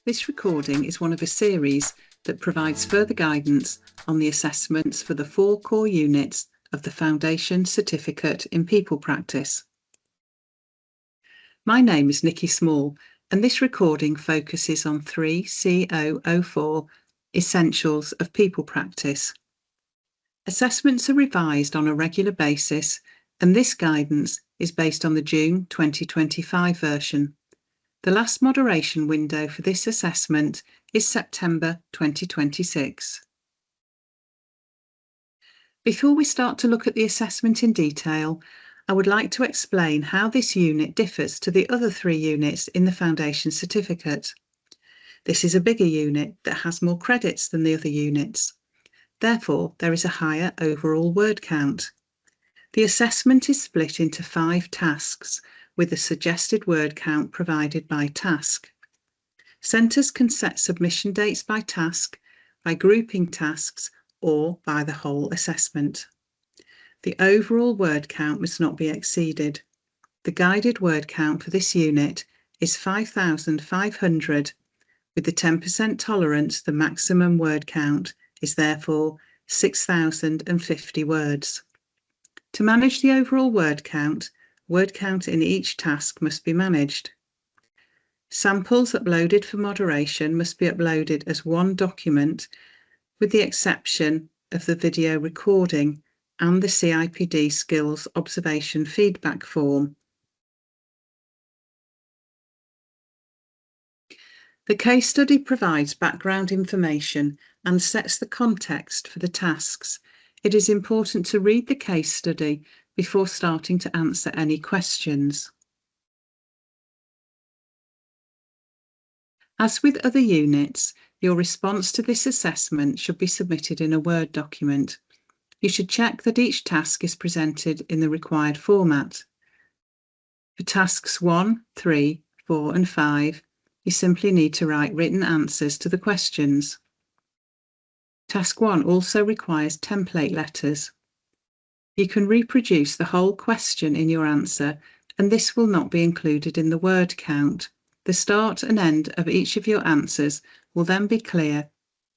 This recording is one of a series that provides further guidance on the assessments for the 4 core units of the Foundation Certificate in People Practice. My name is Nikki Small, and this recording focuses on 3CO04 Essentials of People Practice. Assessments are revised on a regular basis, and this guidance is based on the June 2025 version. The last moderation window for this assessment is September 2026. Before we start to look at the assessment in detail, I would like to explain how this unit differs to the other 3 units in the Foundation Certificate. This is a bigger unit that has more credits than the other units. Therefore, there is a higher overall word count. The assessment is split into 5 tasks, with a suggested word count provided by task. Centres can set submission dates by task, by grouping tasks, or by the whole assessment. The overall word count must not be exceeded. The guided word count for this unit is 5,500. With the 10% tolerance, the maximum word count is therefore 6,050 words. To manage the overall word count in each task must be managed. Samples uploaded for moderation must be uploaded as one document, with the exception of the video recording and the CIPD Skills Observation Feedback Form. The case study provides background information and sets the context for the tasks. It is important to read the case study before starting to answer any questions. As with other units, your response to this assessment should be submitted in a Word document. You should check that each task is presented in the required format. For tasks 1, 3, 4 and 5, you simply need to write written answers to the questions. Task 1 also requires template letters. You can reproduce the whole question in your answer, and this will not be included in the word count. The start and end of each of your answers will then be clear,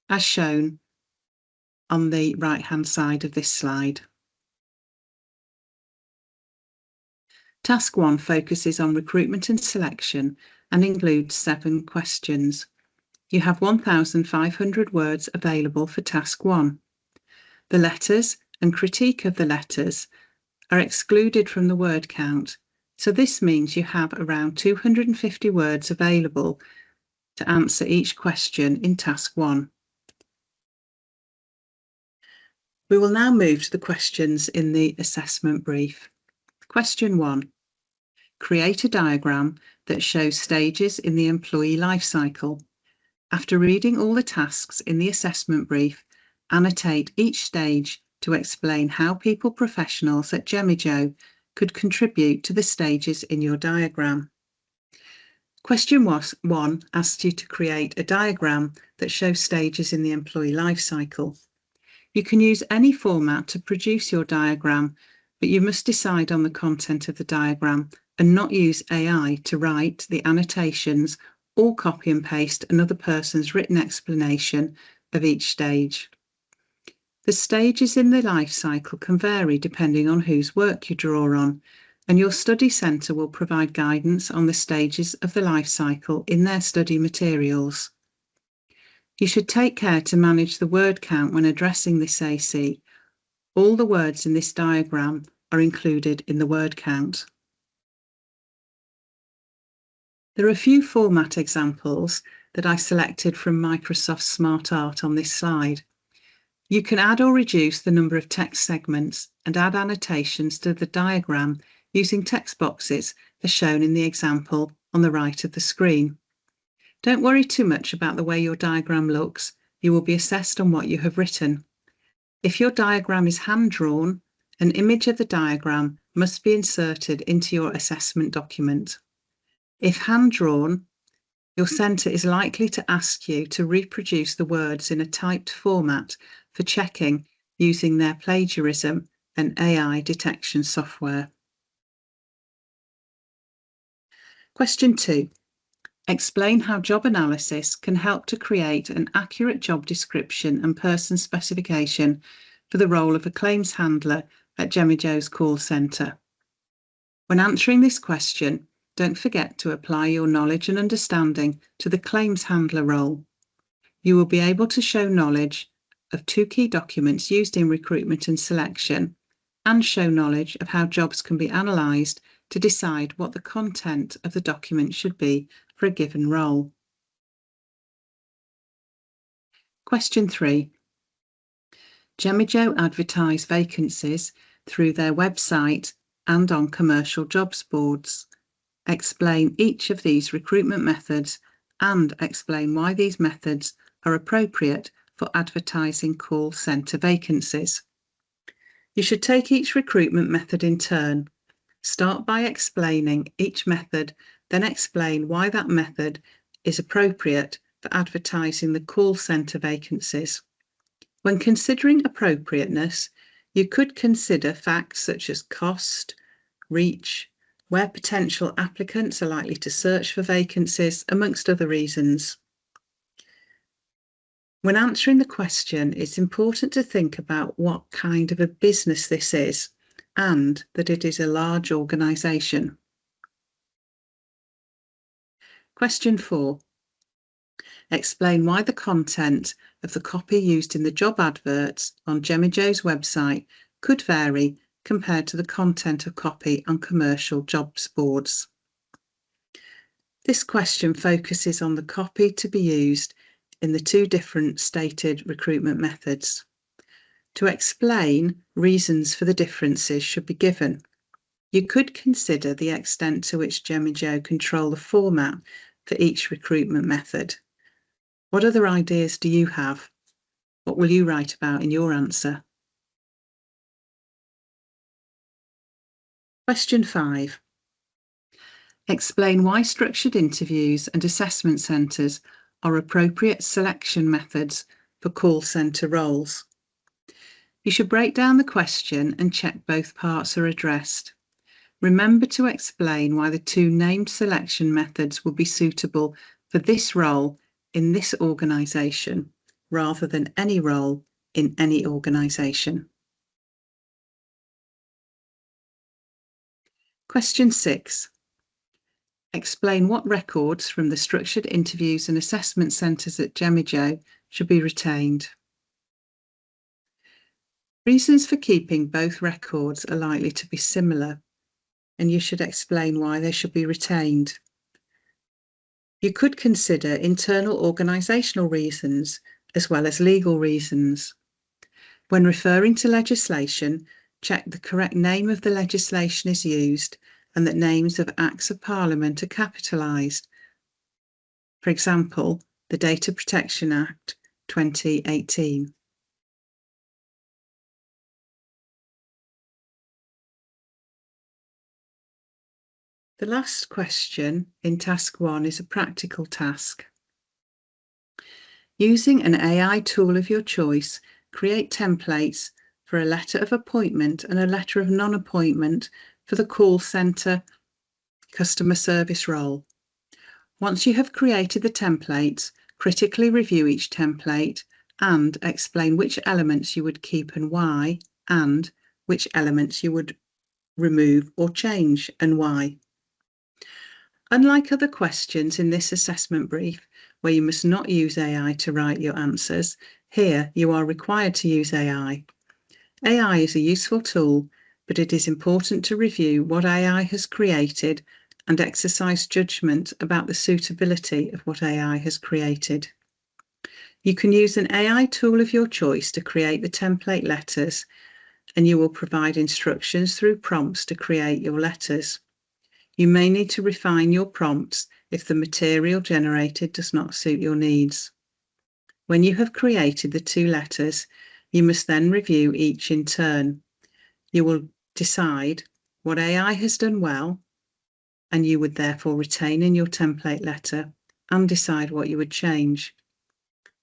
as shown on the right-hand side of this slide. Task 1 focuses on recruitment and selection and includes 7 questions. You have 1,500 words available for Task 1. The letters and critique of the letters are excluded from the word count, so this means you have around 250 words available to answer each question in Task 1. We will now move to the questions in the assessment brief. Question 1. Create a diagram that shows stages in the employee life cycle. After reading all the tasks in the assessment brief, annotate each stage to explain how people professionals at Jemijo could contribute to the stages in your diagram. Question 1 asks you to create a diagram that shows stages in the employee life cycle. You can use any format to produce your diagram, but you must decide on the content of the diagram and not use AI to write the annotations or copy and paste another person's written explanation of each stage. The stages in the life cycle can vary depending on whose work you draw on, and your study centre will provide guidance on the stages of the life cycle in their study materials. You should take care to manage the word count when addressing this AC. All the words in this diagram are included in the word count. There are a few format examples that I selected from Microsoft Smart Art on this slide. You can add or reduce the number of text segments and add annotations to the diagram using text boxes as shown in the example on the right of the screen. Don't worry too much about the way your diagram looks. You will be assessed on what you have written. If your diagram is hand-drawn, an image of the diagram must be inserted into your assessment document. If hand-drawn, your centre is likely to ask you to reproduce the words in a typed format for checking using their plagiarism and AI detection software. Question 2. Explain how job analysis can help to create an accurate job description and person specification for the role of a claims handler at Jemmy Joe's call centre. When answering this question, don't forget to apply your knowledge and understanding to the claims handler role. You will be able to show knowledge of 2 key documents used in recruitment and selection, and show knowledge of how jobs can be analysed to decide what the content of the document should be for a given role. Question 3. Jemmy Joe advertise vacancies through their website and on commercial jobs boards. Explain each of these recruitment methods and explain why these methods are appropriate for advertising call centre vacancies. You should take each recruitment method in turn. Start by explaining each method, then explain why that method is appropriate for advertising the call centre vacancies. When considering appropriateness, you could consider facts such as cost, reach, where potential applicants are likely to search for vacancies, amongst other reasons. When answering the question, it's important to think about what kind of a business this is and that it is a large organisation. Question 4. Explain why the content of the copy used in the job adverts on Jemmy Joe's website could vary compared to the content of copy on commercial jobs boards. This question focuses on the copy to be used in the 2 different stated recruitment methods. To explain, reasons for the differences should be given. You could consider the extent to which Jemmy Joe control the format for each recruitment method. What other ideas do you have? What will you write about in your answer? Question 5. Explain why structured interviews and assessment centres are appropriate selection methods for call centre roles. You should break down the question and check both parts are addressed. Remember to explain why the 2 named selection methods will be suitable for this role in this organisation rather than any role in any organisation. Question 6. Explain what records from the structured interviews and assessment centres at Jemmy Joe should be retained. Reasons for keeping both records are likely to be similar, and you should explain why they should be retained. You could consider internal organisational reasons as well as legal reasons. When referring to legislation, check the correct name of the legislation is used and that names of Acts of Parliament are capitalised. For example, the Data Protection Act 2018. The last question in task 1 is a practical task. Using an AI tool of your choice, create templates for a letter of appointment and a letter of non-appointment for the call centre customer service role. Once you have created the templates, critically review each template and explain which elements you would keep and why, and which elements you would remove or change and why. Unlike other questions in this assessment brief, where you must not use AI to write your answers, here you are required to use AI. AI is a useful tool, but it is important to review what AI has created and exercise judgment about the suitability of what AI has created. You can use an AI tool of your choice to create the template letters, and you will provide instructions through prompts to create your letters. You may need to refine your prompts if the material generated does not suit your needs. When you have created the 2 letters, you must then review each in turn. You will decide what AI has done well, and you would therefore retain in your template letter, and decide what you would change.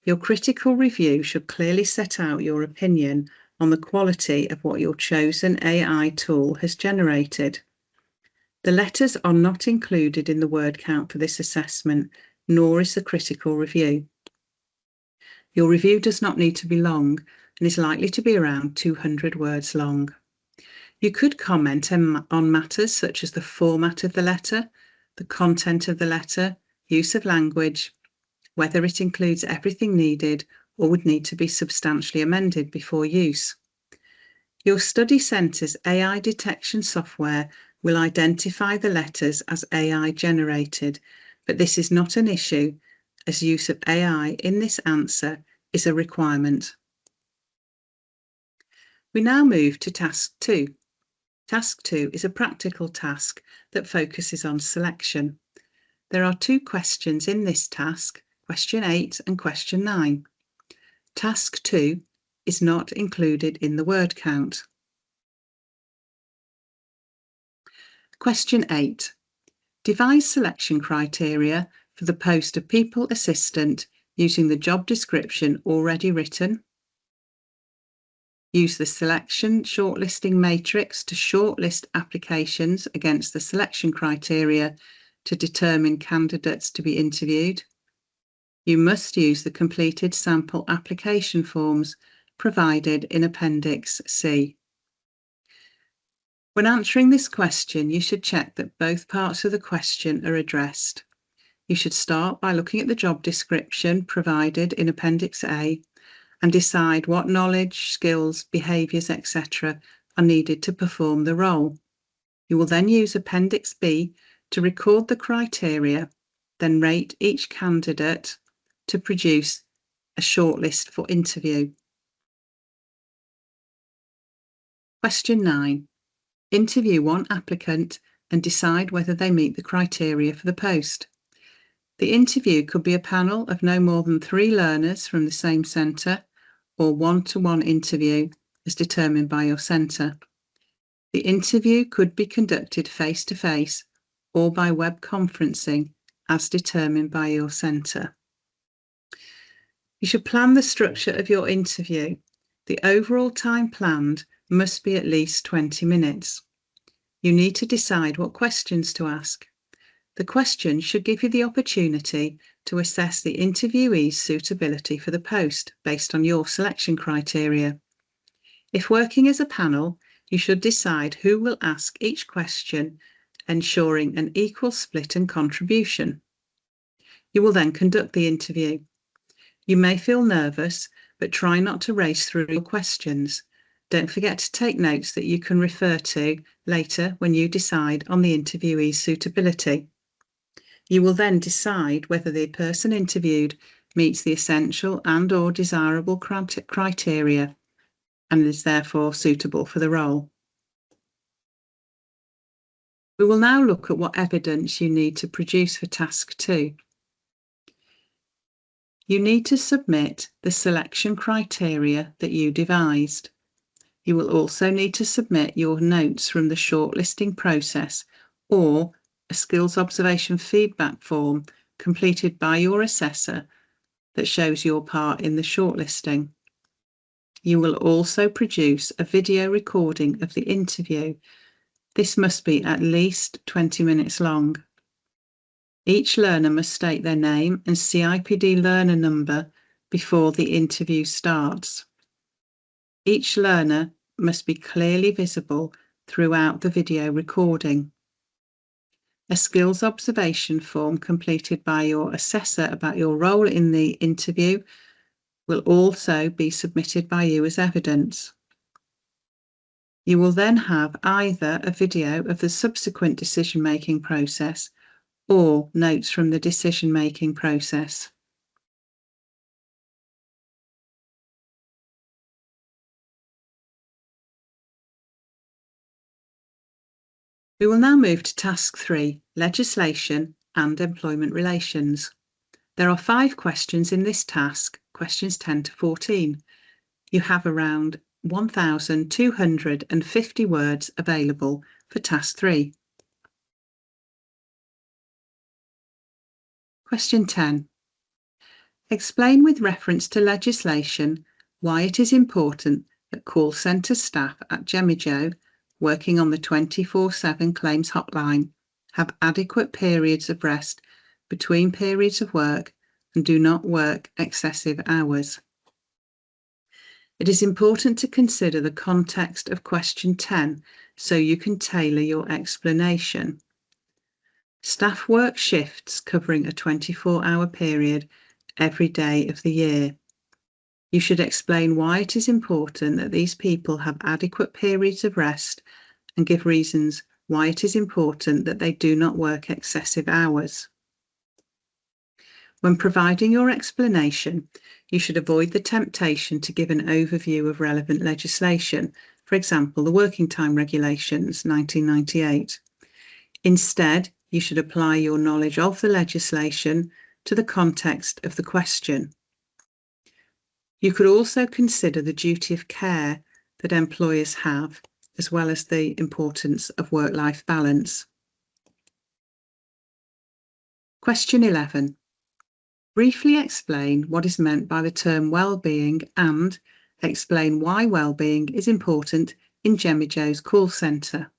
Your critical review should clearly set out your opinion on the quality of what your chosen AI tool has generated. The letters are not included in the word count for this assessment, nor is the critical review. Your review does not need to be long and is likely to be around 200 words long. You could comment on matters such as the format of the letter, the content of the letter, use of language, whether it includes everything needed or would need to be substantially amended before use. Your study centre's AI detection software will identify the letters as AI generated, but this is not an issue as use of AI in this answer is a requirement. We now move to Task 2. Task 2 is a practical task that focuses on selection. There are 2 questions in this task, question 8 and question 9. Task 2 is not included in the word count. Question 8. Devise selection criteria for the post of people assistant using the job description already written. Use the selection shortlisting matrix to shortlist applications against the selection criteria to determine candidates to be interviewed. You must use the completed sample application forms provided in Appendix C. When answering this question, you should check that both parts of the question are addressed. You should start by looking at the job description provided in Appendix A and decide what knowledge, skills, behaviours, etc. are needed to perform the role. You will then use Appendix B to record the criteria, then rate each candidate to produce a shortlist for interview. Question 9. Interview one applicant and decide whether they meet the criteria for the post. The interview could be a panel of no more than 3 learners from the same centre or one-to-one interview as determined by your centre. The interview could be conducted face-to-face or by web conferencing as determined by your centre. You should plan the structure of your interview. The overall time planned must be at least 20 minutes. You need to decide what questions to ask. The questions should give you the opportunity to assess the interviewee's suitability for the post based on your selection criteria. If working as a panel, you should decide who will ask each question, ensuring an equal split and contribution. You will then conduct the interview. You may feel nervous, but try not to race through your questions. Don't forget to take notes that you can refer to later when you decide on the interviewee's suitability. You will then decide whether the person interviewed meets the essential and/or desirable criteria and is therefore suitable for the role. We will now look at what evidence you need to produce for Task 2. You need to submit the selection criteria that you devised. You will also need to submit your notes from the shortlisting process or a skills observation feedback form completed by your assessor that shows your part in the shortlisting. You will also produce a video recording of the interview. This must be at least 20 minutes long. Each learner must state their name and CIPD learner number before the interview starts. Each learner must be clearly visible throughout the video recording. A skills observation form completed by your assessor about your role in the interview will also be submitted by you as evidence. You will then have either a video of the subsequent decision-making process or notes from the decision-making process. We will now move to Task 3, Legislation and Employment Relations. There are 5 questions in this task, questions 10 to 14. You have around 1,250 words available for Task 3. Question 10. Explain with reference to legislation why it is important that call centre staff at Gemijo working on the 24/7 claims hotline have adequate periods of rest between periods of work and do not work excessive hours. It is important to consider the context of question 10 so you can tailor your explanation. Staff work shifts covering a 24-hour period every day of the year. You should explain why it is important that these people have adequate periods of rest and give reasons why it is important that they do not work excessive hours. When providing your explanation, you should avoid the temptation to give an overview of relevant legislation, for example, the Working Time Regulations 1998. Instead, you should apply your knowledge of the legislation to the context of the question. You could also consider the duty of care that employers have, as well as the importance of work-life balance. Question 11. Briefly explain what is meant by the term well-being and explain why well-being is important in Jemmy Joe's call centre.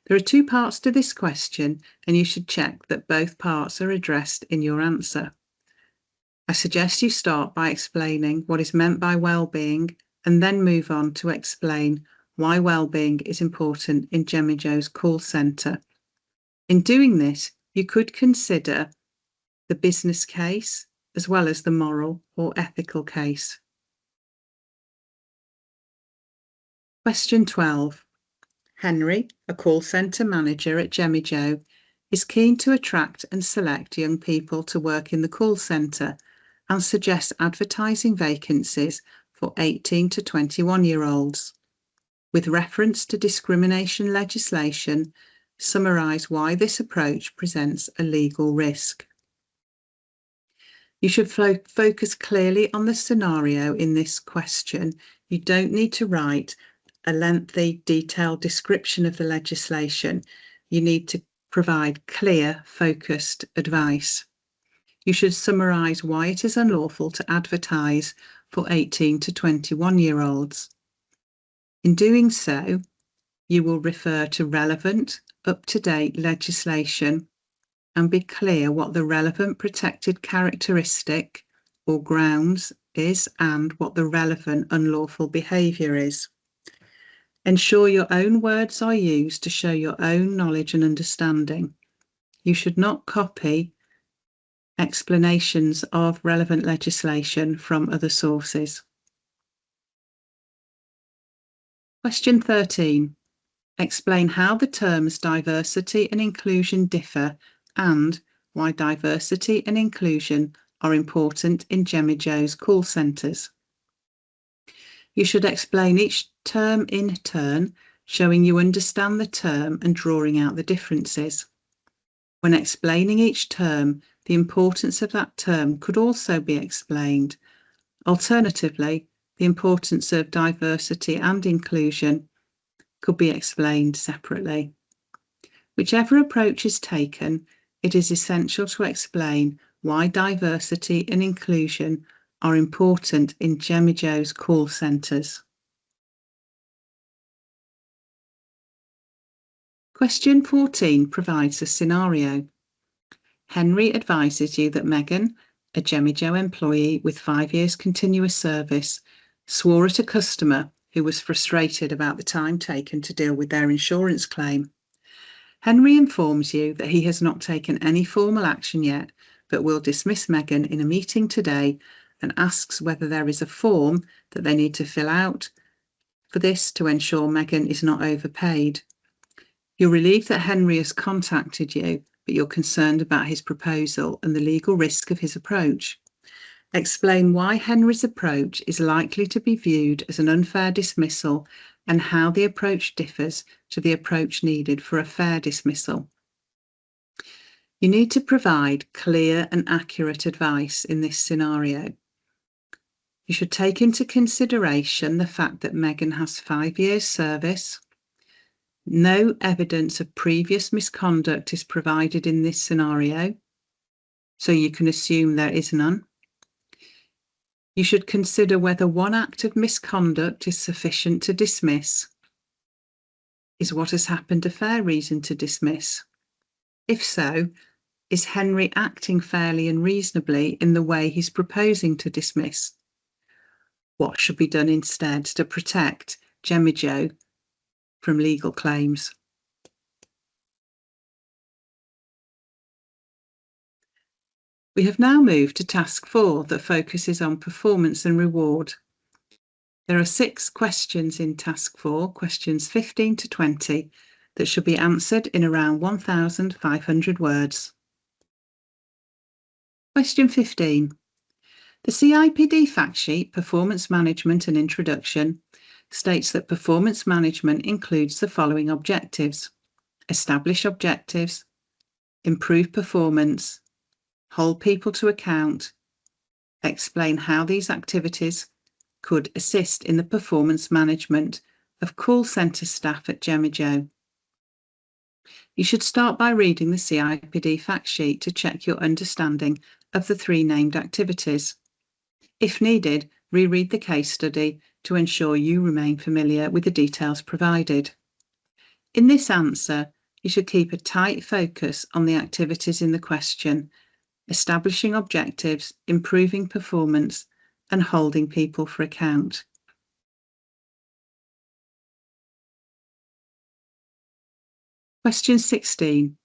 There are two parts to this question, and you should check that both parts are addressed in your answer. I suggest you start by explaining what is meant by well-being and then move on to explain why well-being is important in Jemmy Joe's call centre. In doing this, you could consider the business case as well as the moral or ethical case. Question 12. Henry, a call centre manager at Jemmy Joe, is keen to attract and select young people to work in the call centre and suggests advertising vacancies for 18 to 21-year-olds. With reference to discrimination legislation, summarise why this approach presents a legal risk. You should focus clearly on the scenario in this question. You don't need to write a lengthy, detailed description of the legislation. You need to provide clear, focused advice. You should summarise why it is unlawful to advertise for 18 to 21-year-olds. In doing so, you will refer to relevant, up-to-date legislation and be clear what the relevant protected characteristic or grounds is and what the relevant unlawful behaviour is. Ensure your own words are used to show your own knowledge and understanding. You should not copy explanations of relevant legislation from other sources. Question 13. Explain how the terms diversity and inclusion differ and why diversity and inclusion are important in Jemmy Joe's call centres. You should explain each term in turn, showing you understand the term and drawing out the differences. When explaining each term, the importance of that term could also be explained. Alternatively, the importance of diversity and inclusion could be explained separately. Whichever approach is taken, it is essential to explain why diversity and inclusion are important in Jemmy Joe's call centres. Question 14 provides a scenario. Henry advises you that Megan, a Jemmy Joe employee with 5 years continuous service, swore at a customer who was frustrated about the time taken to deal with their insurance claim. Henry informs you that he has not taken any formal action yet, but will dismiss Megan in a meeting today and asks whether there is a form that they need to fill out for this to ensure Megan is not overpaid. You're relieved that Henry has contacted you, but you're concerned about his proposal and the legal risk of his approach. Explain why Henry's approach is likely to be viewed as an unfair dismissal and how the approach differs to the approach needed for a fair dismissal. You need to provide clear and accurate advice in this scenario. You should take into consideration the fact that Megan has 5 years service. No evidence of previous misconduct is provided in this scenario, so you can assume there is none. You should consider whether one act of misconduct is sufficient to dismiss. Is what has happened a fair reason to dismiss? If so, is Henry acting fairly and reasonably in the way he's proposing to dismiss? What should be done instead to protect Gemma Joe from legal claims? We have now moved to task 4 that focuses on performance and reward. There are 6 questions in task 4, questions 15 to 20, that should be answered in around 1,500 words. Question 15. The CIPD fact sheet, Performance Management and Introduction, states that performance management includes the following objectives: establish objectives, improve performance, hold people to account, explain how these activities could assist in the performance management of call centre staff at Gemma Joe. You should start by reading the CIPD fact sheet to check your understanding of the 3 named activities. If needed, reread the case study to ensure you remain familiar with the details provided. In this answer, you should keep a tight focus on the activities in the question: establishing objectives, improving performance, and holding people for account. Question 16.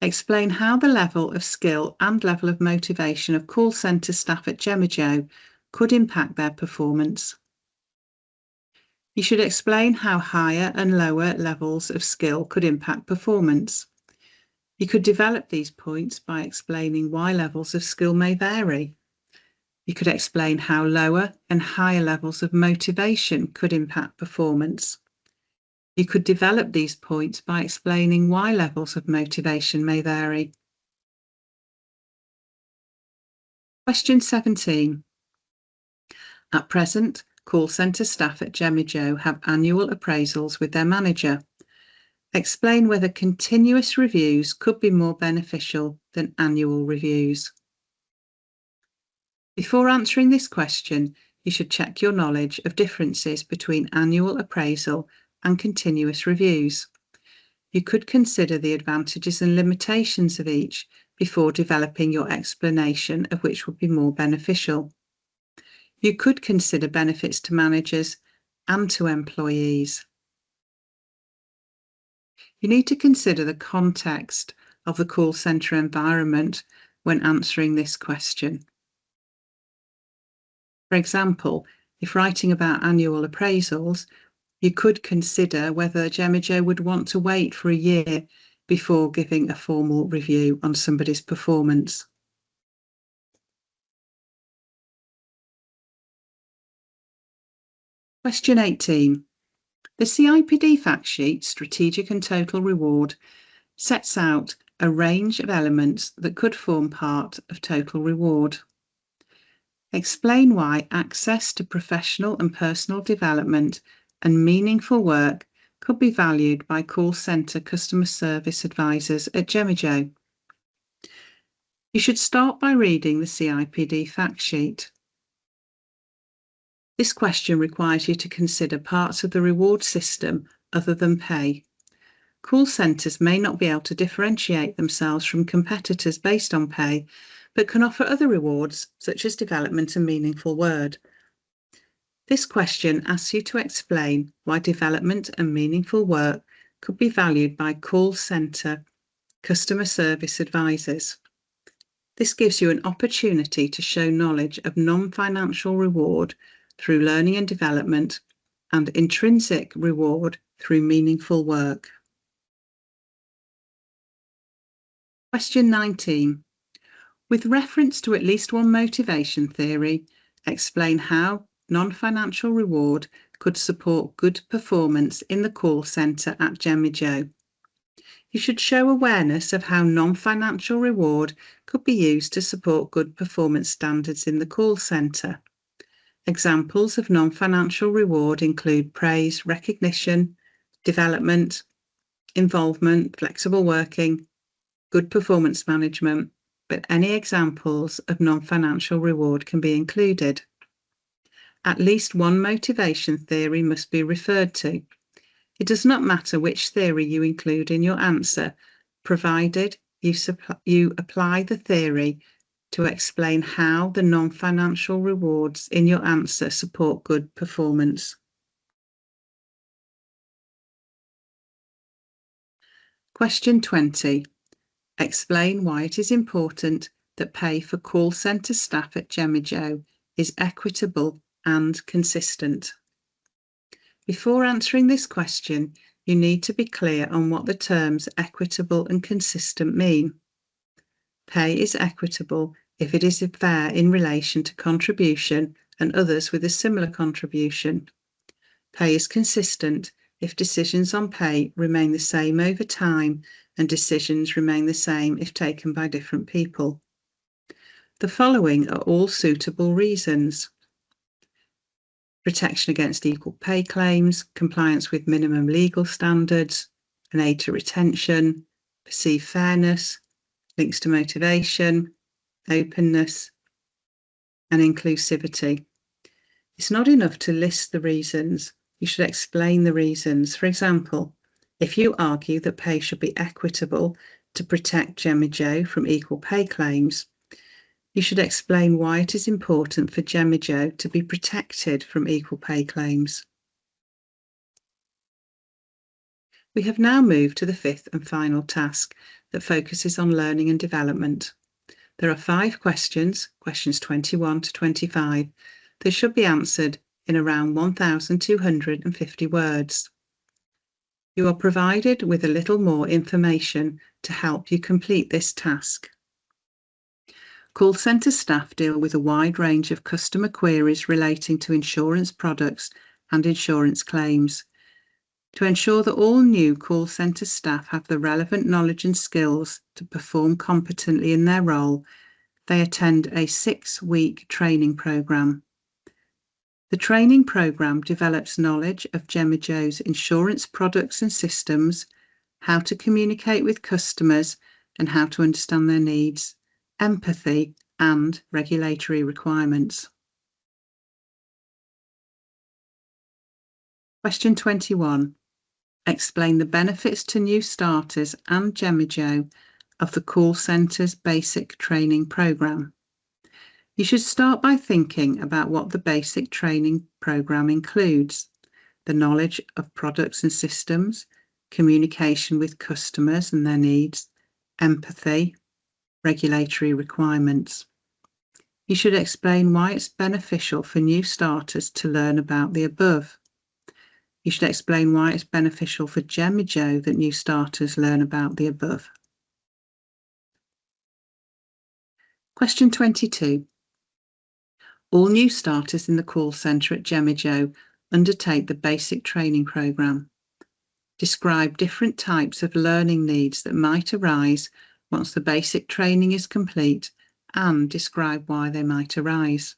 Explain how the level of skill and level of motivation of call centre staff at Gemma Joe could impact their performance. You should explain how higher and lower levels of skill could impact performance. You could develop these points by explaining why levels of skill may vary. You could explain how lower and higher levels of motivation could impact performance. You could develop these points by explaining why levels of motivation may vary. Question 17. At present, call centre staff at Gemma Joe have annual appraisals with their manager. Explain whether continuous reviews could be more beneficial than annual reviews. Before answering this question, you should check your knowledge of differences between annual appraisal and continuous reviews. You could consider the advantages and limitations of each before developing your explanation of which would be more beneficial. You could consider benefits to managers and to employees. You need to consider the context of the call centre environment when answering this question. For example, if writing about annual appraisals, you could consider whether Gemma Joe would want to wait for a year before giving a formal review on somebody's performance. Question 18. The CIPD fact sheet, Strategic and Total Reward, sets out a range of elements that could form part of total reward. Explain why access to professional and personal development and meaningful work could be valued by call centre customer service advisors at Gemma Joe. You should start by reading the CIPD fact sheet. This question requires you to consider parts of the reward system other than pay. Call centres may not be able to differentiate themselves from competitors based on pay, but can offer other rewards such as development and meaningful work. This question asks you to explain why development and meaningful work could be valued by call centre customer service advisors. This gives you an opportunity to show knowledge of non-financial reward through learning and development and intrinsic reward through meaningful work. Question 19. With reference to at least one motivation theory, explain how non-financial reward could support good performance in the call centre at Gemma Joe. You should show awareness of how non-financial reward could be used to support good performance standards in the call centre. Examples of non-financial reward include praise, recognition, development, involvement, flexible working, good performance management, but any examples of non-financial reward can be included. At least one motivation theory must be referred to. It does not matter which theory you include in your answer, provided you apply the theory to explain how the non-financial rewards in your answer support good performance. Question 20. Explain why it is important that pay for call centre staff at Jemijo is equitable and consistent. Before answering this question, you need to be clear on what the terms equitable and consistent mean. Pay is equitable if it is fair in relation to contribution and others with a similar contribution. Pay is consistent if decisions on pay remain the same over time and decisions remain the same if taken by different people. The following are all suitable reasons: protection against equal pay claims, compliance with minimum legal standards, an aid to retention, perceived fairness, links to motivation, openness, and inclusivity. It's not enough to list the reasons. You should explain the reasons. For example, if you argue that pay should be equitable to protect Jemijo from equal pay claims, you should explain why it is important for Jemijo to be protected from equal pay claims. We have now moved to the fifth and final task that focuses on learning and development. There are 5 questions, questions 21 to 25, that should be answered in around 1,250 words. You are provided with a little more information to help you complete this task. Call centre staff deal with a wide range of customer queries relating to insurance products and insurance claims. To ensure that all new call centre staff have the relevant knowledge and skills to perform competently in their role, they attend a 6-week training programme. The training programme develops knowledge of Jemijo's insurance products and systems, how to communicate with customers and how to understand their needs, empathy, and regulatory requirements. Question 21. Explain the benefits to new starters and Jemijo of the call centre's basic training programme. You should start by thinking about what the basic training programme includes: the knowledge of products and systems, communication with customers and their needs, empathy, regulatory requirements. You should explain why it's beneficial for new starters to learn about the above. You should explain why it's beneficial for Jemijo that new starters learn about the above. Question 22. All new starters in the call centre at Jemijo undertake the basic training programme. Describe different types of learning needs that might arise once the basic training is complete, and describe why they might arise.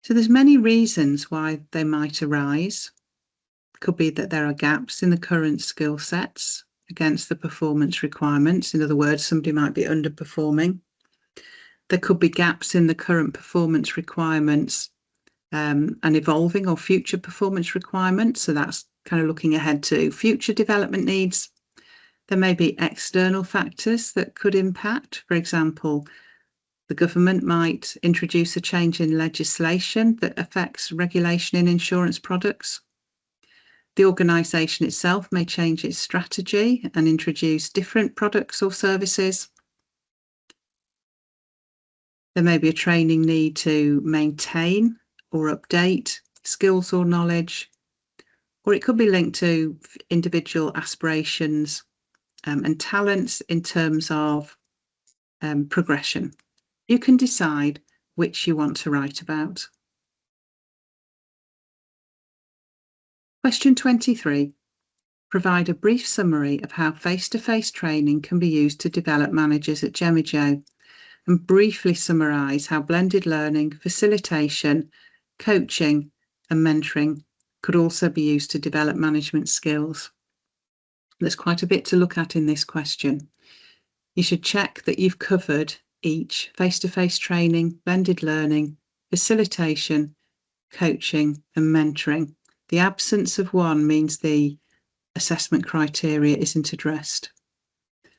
So there's many reasons why they might arise. It could be that there are gaps in the current skill sets against the performance requirements. In other words, somebody might be underperforming. There could be gaps in the current performance requirements and evolving or future performance requirements. So that's kind of looking ahead to future development needs. There may be external factors that could impact. For example, the government might introduce a change in legislation that affects regulation in insurance products. The organisation itself may change its strategy and introduce different products or services. There may be a training need to maintain or update skills or knowledge, or it could be linked to individual aspirations and talents in terms of progression. You can decide which you want to write about. Question 23. Provide a brief summary of how face-to-face training can be used to develop managers at Jemijo, and briefly summarise how blended learning, facilitation, coaching and mentoring could also be used to develop management skills. There's quite a bit to look at in this question. You should check that you've covered each: face-to-face training, blended learning, facilitation, coaching and mentoring. The absence of one means the assessment criteria isn't addressed.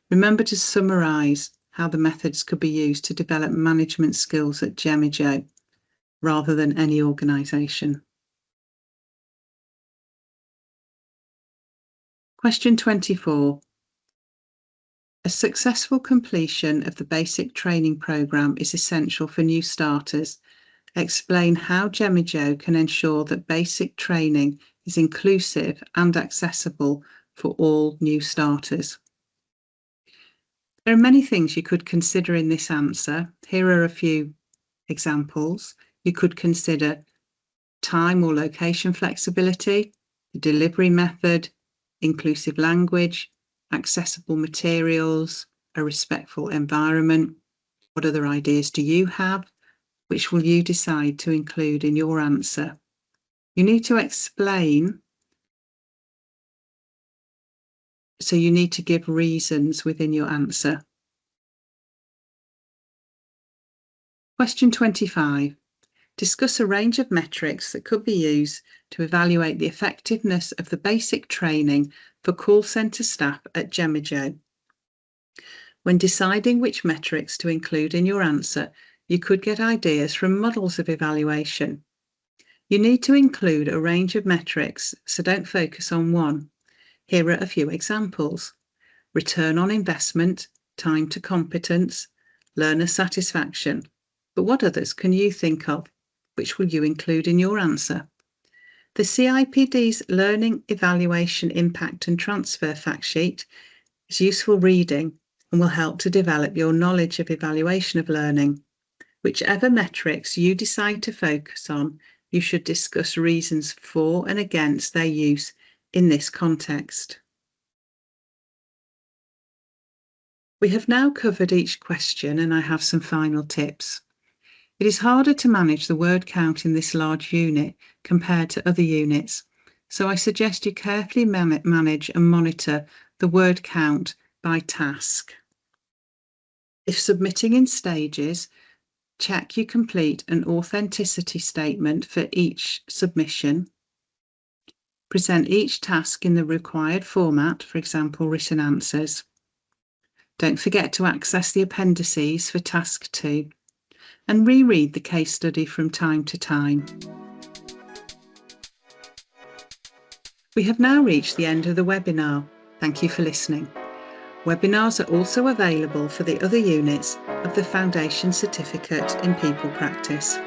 Remember to summarise how the methods could be used to develop management skills at Gemijo rather than any organisation. Question 24. A successful completion of the basic training programme is essential for new starters. Explain how Gemijo can ensure that basic training is inclusive and accessible for all new starters. There are many things you could consider in this answer. Here are a few examples. You could consider time or location flexibility, the delivery method, inclusive language, accessible materials, a respectful environment. What other ideas do you have? Which will you decide to include in your answer? You need to explain, so you need to give reasons within your answer. Question 25. Discuss a range of metrics that could be used to evaluate the effectiveness of the basic training for call centre staff at Gemijo. When deciding which metrics to include in your answer, you could get ideas from models of evaluation. You need to include a range of metrics, so don't focus on one. Here are a few examples: return on investment, time to competence, learner satisfaction. But what others can you think of? Which will you include in your answer? The CIPD's Learning Evaluation Impact and Transfer fact sheet is useful reading and will help to develop your knowledge of evaluation of learning. Whichever metrics you decide to focus on, you should discuss reasons for and against their use in this context. We have now covered each question, and I have some final tips. It is harder to manage the word count in this large unit compared to other units, so I suggest you carefully manage and monitor the word count by task. If submitting in stages, check you complete an authenticity statement for each submission. Present each task in the required format, for example, written answers. Don't forget to access the appendices for task 2. And reread the case study from time to time. We have now reached the end of the webinar. Thank you for listening. Webinars are also available for the other units of the Foundation Certificate in People Practice.